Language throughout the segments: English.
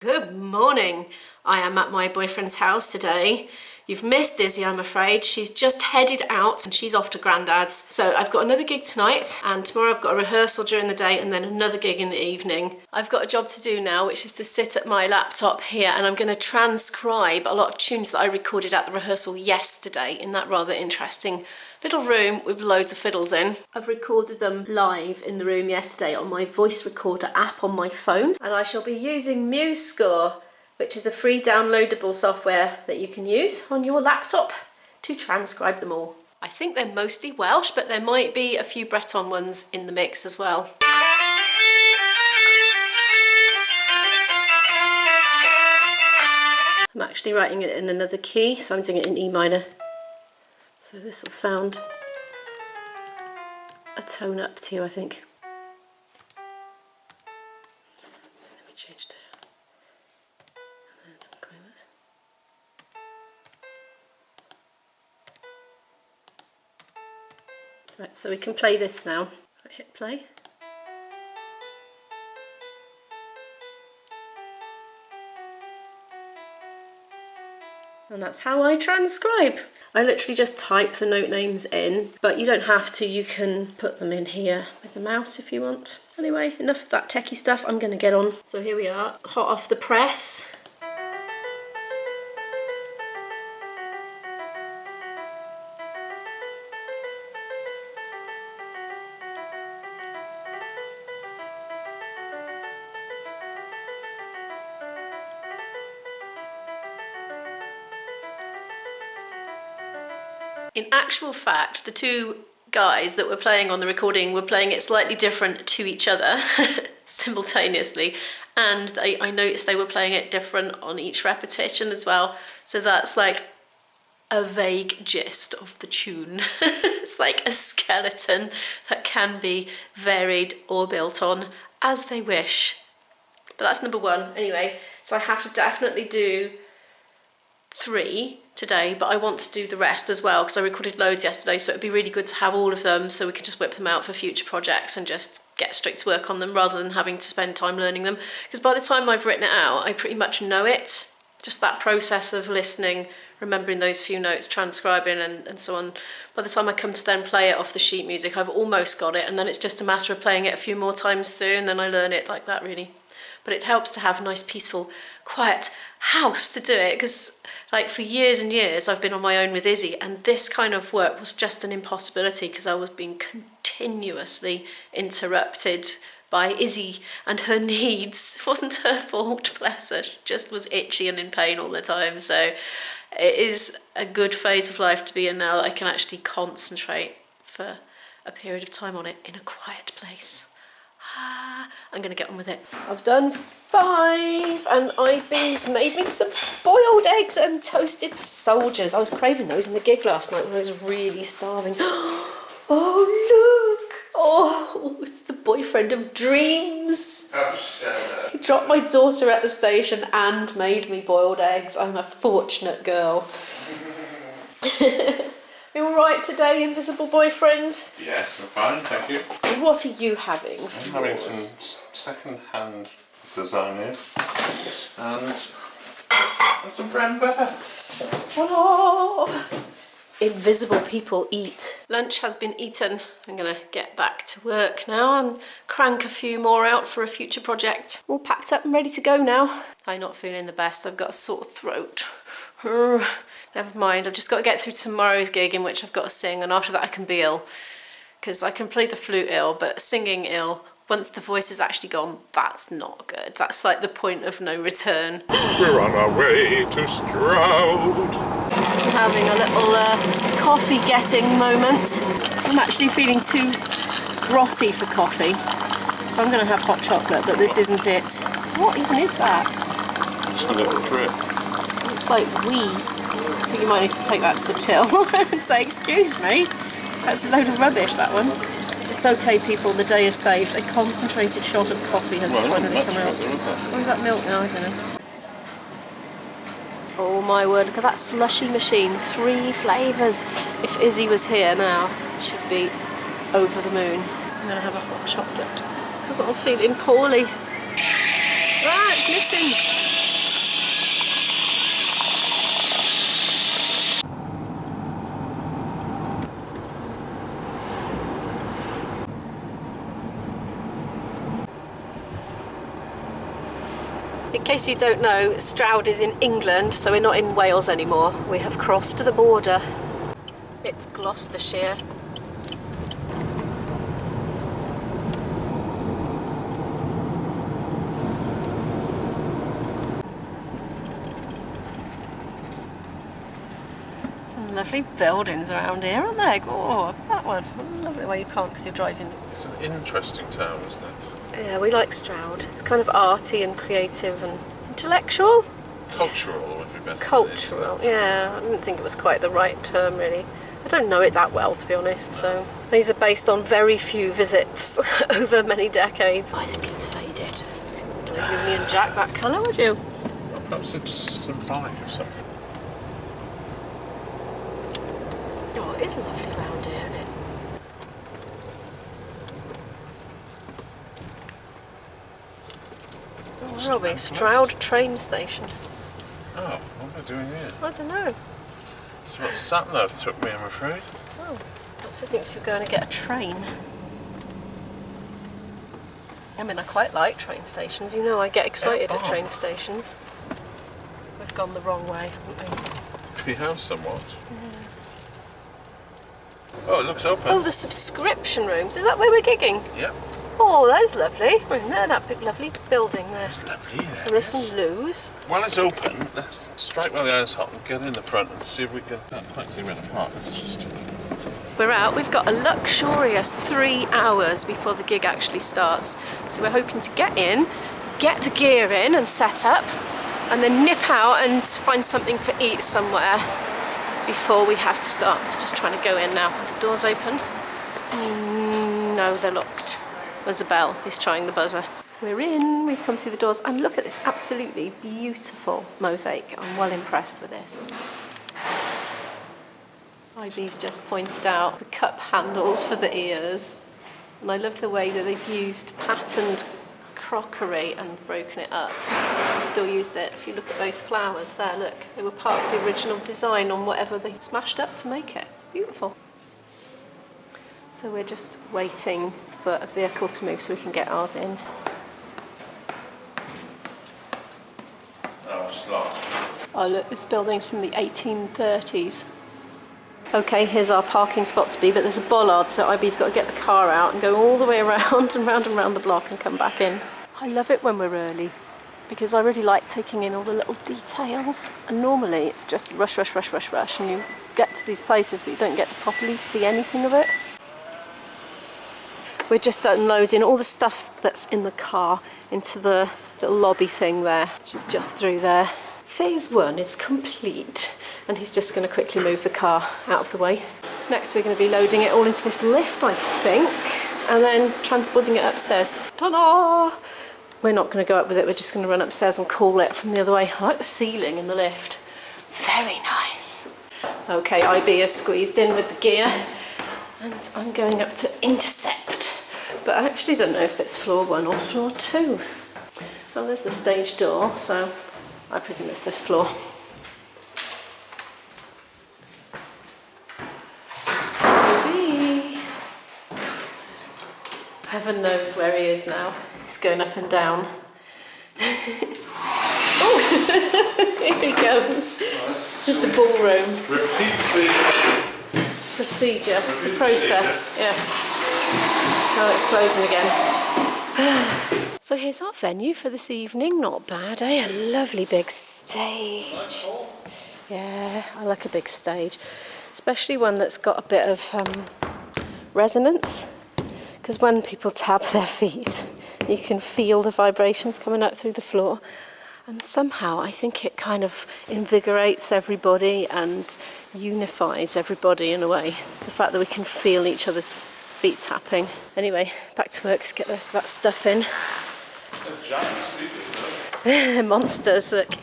Good morning. I am at my boyfriend's house today. You've missed Izzy, I'm afraid. She's just headed out and she's off to Grandad's. So I've got another gig tonight and tomorrow I've got a rehearsal during the day and then another gig in the evening. I've got a job to do now, which is to sit at my laptop here and I'm going to transcribe a lot of tunes that I recorded at the rehearsal yesterday in that rather interesting little room with loads of fiddles in. I've recorded them live in the room yesterday on my voice recorder app on my phone, and I shall be using MuseScore, which is a free downloadable software that you can use on your laptop to transcribe them all. I think they're mostly Welsh, but there might be a few Breton ones in the mix as well. I'm actually writing it in another key, so I'm doing it in E minor. So this will sound a tone up to you, I think. Let me change to this. Right, so we can play this now. Right, hit play. And that's how I transcribe. I literally just type the note names in, but you don't have to, you can put them in here with the mouse if you want. Anyway, enough of that techie stuff, I'm gonna get on. So here we are, hot off the press. In actual fact, the two guys that were playing on the recording were playing it slightly different to each other simultaneously, and I noticed they were playing it different on each repetition as well, so that's like a vague gist of the tune. It's like a skeleton that can be varied or built on as they wish. But that's number one anyway, so I have to definitely do 3 today, but I want to do the rest as well because I recorded loads yesterday, so it'd be really good to have all of them so we can just whip them out for future projects and just get straight to work on them rather than having to spend time learning them, because by the time I've written it out I pretty much know it. Just that process of listening, remembering those few notes, transcribing and so on. By the time I come to then play it off the sheet music, I've almost got it, and then it's just a matter of playing it a few more times through and then I learn it like that really. But it helps to have a nice peaceful quiet house to do it, because like for years and years I've been on my own with Izzy and this kind of work was just an impossibility because I was being continuously interrupted by Izzy and her needs. It wasn't her fault, bless her, she just was itchy and in pain all the time. So it is a good phase of life to be in now that I can actually concentrate for a period of time on it in a quiet place. I'm gonna get on with it. I've done 5 and Ivy's made me some boiled eggs and toasted soldiers. I was craving those in the gig last night when I was really starving. Oh look! Oh, it's the boyfriend of dreams. Oh, shut up. He dropped my daughter at the station and made me boiled eggs. I'm a fortunate girl. You alright today, invisible boyfriend? Yes, I'm fine, thank you. And what are you having? I'm having some second-hand lasagna and some bread and butter. Oh, invisible people eat. Lunch has been eaten. I'm gonna get back to work now and crank a few more out for a future project. All packed up and ready to go now. I'm not feeling the best. I've got a sore throat. Never mind, I've just got to get through tomorrow's gig in which I've got to sing, and after that I can be ill. Because I can play the flute ill, but singing ill, once the voice is actually gone, that's not good. That's like the point of no return. We're on our way to Stroud. I'm having a little coffee getting moment. I'm actually feeling too grotty for coffee, so I'm going to have hot chocolate, but this isn't it. What even is that? It's a little drip. It looks like wee. I think you might need to take that to the till and say, excuse me, that's a load of rubbish, that one. It's okay, people, the day is saved. A concentrated shot of coffee has finally come out. Or is that milk now? I don't know. Oh my word, look at that slushy machine. 3 flavours. If Izzy was here now, she'd be over the moon. I'm going to have a hot chocolate because I'm feeling poorly. Ah, it's missing. In case you don't know, Stroud is in England, so we're not in Wales anymore. We have crossed the border. It's Gloucestershire. Some lovely buildings around here, aren't there? Oh, that one. Lovely. Well, you can't because you're driving. It's an interesting town, isn't it? Yeah, we like Stroud. It's kind of arty and creative and intellectual. Cultural would be better. Cultural, yeah. I didn't think it was quite the right term, really. I don't know it that well, to be honest, so... These are based on very few visits over many decades. I think it's faded. Don't give Union Jack that colour, would you? Well, perhaps it's symbolic of something. Oh, it is lovely round here, isn't it? Where are we? Stroud train station. Oh, what am I doing here? I don't know. It's what sat-nav took me, I'm afraid. Oh, perhaps it thinks you're going to get a train. I mean, I quite like train stations. You know, I get excited at train stations. We've gone the wrong way, haven't we? We have somewhat. Oh, it looks open. Oh, the subscription rooms. Is that where we're gigging? Yep. Oh, that's lovely. We're in there, that big lovely building there. It's lovely there. And there's some loos. While it's open, let's strike while the iron's hot and get in the front and see if we can... I can't quite see where the park is. Just... We're out. We've got a luxurious 3 hours before the gig actually starts. So we're hoping to get in, get the gear in and set up, and then nip out and find something to eat somewhere before we have to start. Just trying to go in now. Are the doors open? No, they're locked. There's a bell. He's trying the buzzer. We're in. We've come through the doors. And look at this absolutely beautiful mosaic. I'm well impressed with this. IB's just pointed out the cup handles for the ears. And I love the way that they've used patterned crockery and broken it up and still used it. If you look at those flowers there, look, they were part of the original design on whatever they smashed up to make it. It's beautiful. So we're just waiting for a vehicle to move so we can get ours in. Oh, it's locked. Oh look, this building's from the 1830s. Okay, here's our parking spot to be, but there's a bollard, so IB's got to get the car out and go all the way around and round the block and come back in. I love it when we're early, because I really like taking in all the little details. And normally it's just rush, and you get to these places, but you don't get to properly see anything of it. We're just unloading all the stuff that's in the car into the little lobby thing there, which is just through there. Phase 1 is complete, and he's just going to quickly move the car out of the way. Next we're going to be loading it all into this lift, I think, and then transporting it upstairs. Ta-da! We're not going to go up with it, we're just going to run upstairs and call it from the other way. I like the ceiling in the lift. Very nice. Okay, IB is squeezed in with the gear, and I'm going up to intercept. But I actually don't know if it's floor 1 or floor 2. Well, there's the stage door, so I presume it's this floor. Maybe. Heaven knows where he is now. He's going up and down. Oh, here he goes. This is the ballroom. Repeat the Procedure, the process, yes. Oh, it's closing again. So here's our venue for this evening. Not bad, eh? A lovely big stage. Yeah, I like a big stage. Especially one that's got a bit of resonance. Because when people tap their feet, you can feel the vibrations coming up through the floor. And somehow I think it kind of invigorates everybody and unifies everybody in a way. The fact that we can feel each other's feet tapping. Anyway, back to work, let's get the rest of that stuff in. Monsters, look.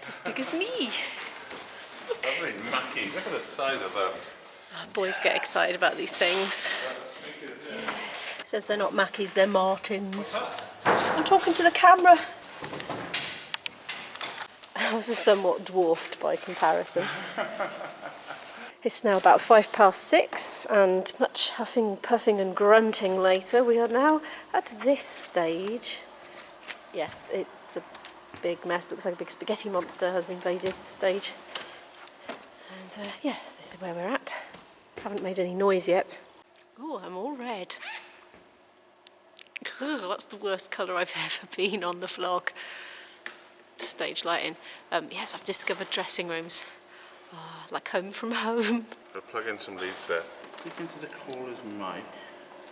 As big as me. Look. Lovely Mackie. Look at the size of them. Oh, boys get excited about these things. Yes. Says they're not Mackies, they're Martins. I'm talking to the camera. Ours are somewhat dwarfed by comparison. It's now about 6:05, and much huffing, puffing and grunting later, we are now at this stage. Yes, it's a big mess. Looks like a big spaghetti monster has invaded the stage. And yes, this is where we're at. Haven't made any noise yet. Oh, I'm all red. Ugh, that's the worst colour I've ever been on the vlog. Stage lighting. Yes, I've discovered dressing rooms. Like home from home. Gotta plug in some leads there. Click into the caller's mic.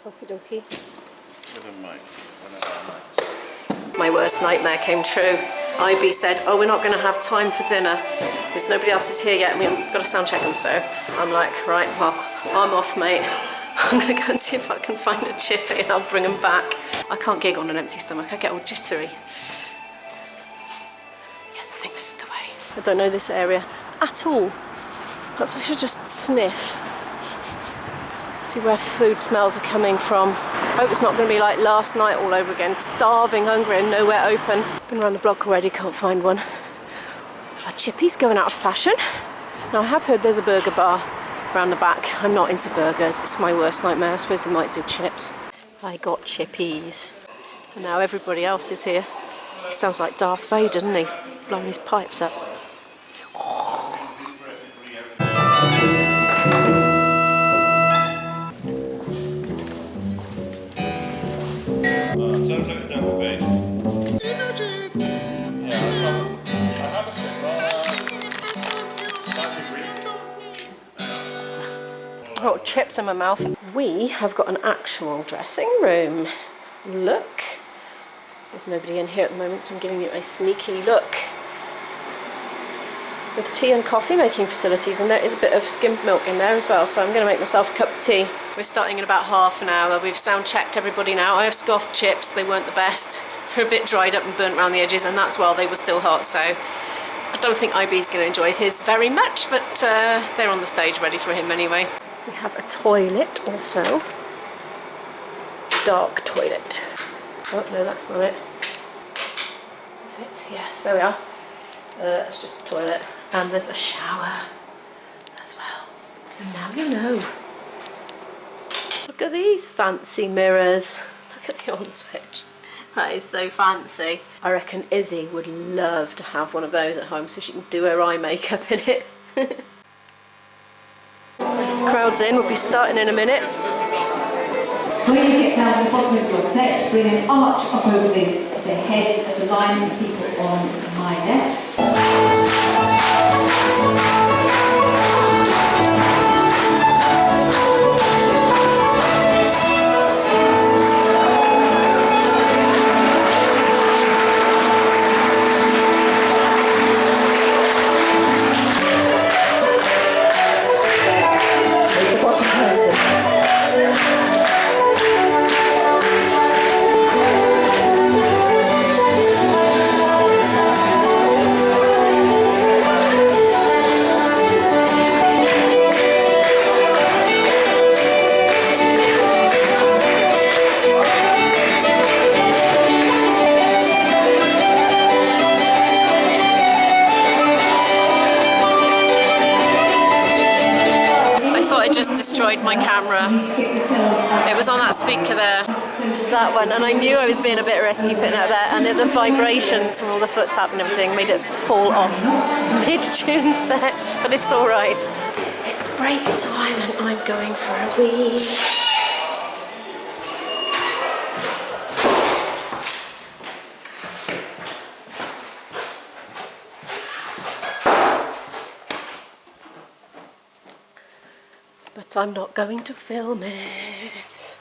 Okie dokie. With a mic. One of our mics. My worst nightmare came true. IB said, oh, we're not going to have time for dinner because nobody else is here yet and we've got to sound check them. So I'm like, right, well, I'm off, mate. I'm going to go and see if I can find a chippy and I'll bring them back. I can't gig on an empty stomach. I get all jittery. Yes, I think this is the way. I don't know this area at all. Perhaps I should just sniff. See where food smells are coming from. Hope it's not going to be like last night all over again. Starving, hungry and nowhere open. Been around the block already, can't find one. Our chippies going out of fashion. Now I have heard there's a burger bar around the back. I'm not into burgers, it's my worst nightmare. I suppose they might do chips. I got chippies. And now everybody else is here. He sounds like Darth Vader, doesn't he? Blowing his pipes up. Sounds like a double bass. Yeah, I have a cigar. Got chips in my mouth. We have got an actual dressing room. Look. There's nobody in here at the moment, so I'm giving you a sneaky look. With tea and coffee making facilities, and there is a bit of skimmed milk in there as well, so I'm going to make myself a cup of tea. We're starting in about half an hour. We've sound checked everybody now. I have scoffed chips, they weren't the best. They're a bit dried up and burnt around the edges, and that's while they were still hot, so I don't think IB's going to enjoy his very much, but they're on the stage ready for him anyway. We have a toilet also. Dark toilet. Oh no, that's not it. Is this it? Yes, there we are. It's just the toilet. And there's a shower as well. So now you know. Look at these fancy mirrors. Look at the on switch. That is so fancy. I reckon Izzy would love to have one of those at home so she can do her eye makeup in it. Crowd's in, we'll be starting in a minute. When you get down to the bottom of your set, bring an arch up over this, the heads of the line of people on my left. Take the bottom person. Destroyed my camera. It was on that speaker there, that one, and I knew I was being a bit risky putting it there, and the vibrations from all the foot tap and everything made it fall off mid-tune set, but it's alright. It's break time and I'm going for a wee. But I'm not going to film it.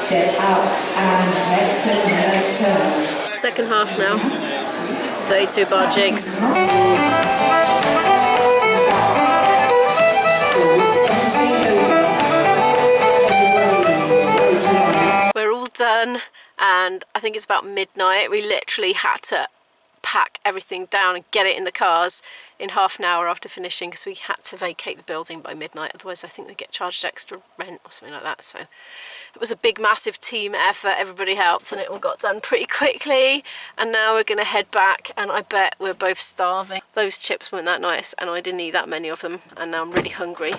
Step out and turn. Second half now. 32 bar jigs. We're all done, and I think it's about midnight. We literally had to pack everything down and get it in the cars in half an hour after finishing because we had to vacate the building by midnight, otherwise I think they get charged extra rent or something like that. So It was a big, massive team effort. Everybody helped and it all got done pretty quickly. And now we're going to head back, and I bet we're both starving. Those chips weren't that nice and I didn't eat that many of them, and now I'm really hungry.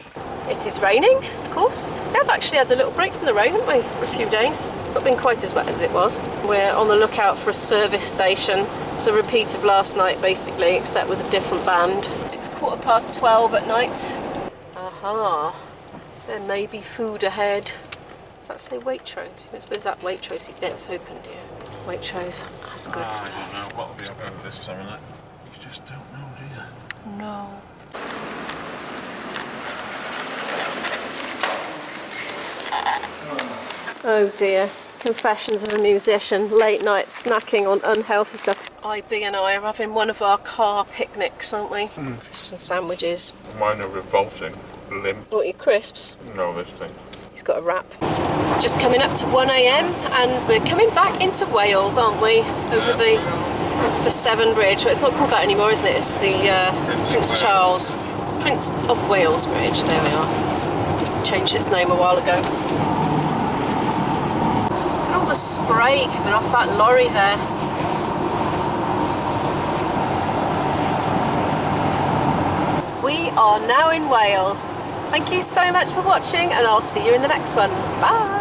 It is raining, of course. We have actually had a little break from the rain, haven't we, for a few days. It's not been quite as wet as it was. We're on the lookout for a service station. It's a repeat of last night, basically, except with a different band. It's 12:15 at night. Aha, there may be food ahead. Does that say Waitrose? I suppose that Waitrose bit's opened here. Waitrose has good stuff. I don't know what'll be up over this time of night. You just don't know, do you? No. Oh dear. Confessions of a musician. Late night snacking on unhealthy stuff. IB and I are having one of our car picnics, aren't we? Crisps and sandwiches. Mine are revolting. Limp. What, your crisps? No, this thing. He's got a wrap. It's just coming up to 1 AM and we're coming back into Wales, aren't we? Over the Severn Bridge. Well, it's not called that anymore, isn't it? It's the Prince Charles, Prince of Wales Bridge. There we are. Changed its name a while ago. Look at all the spray coming off that lorry there. We are now in Wales. Thank you so much for watching, and I'll see you in the next one. Bye!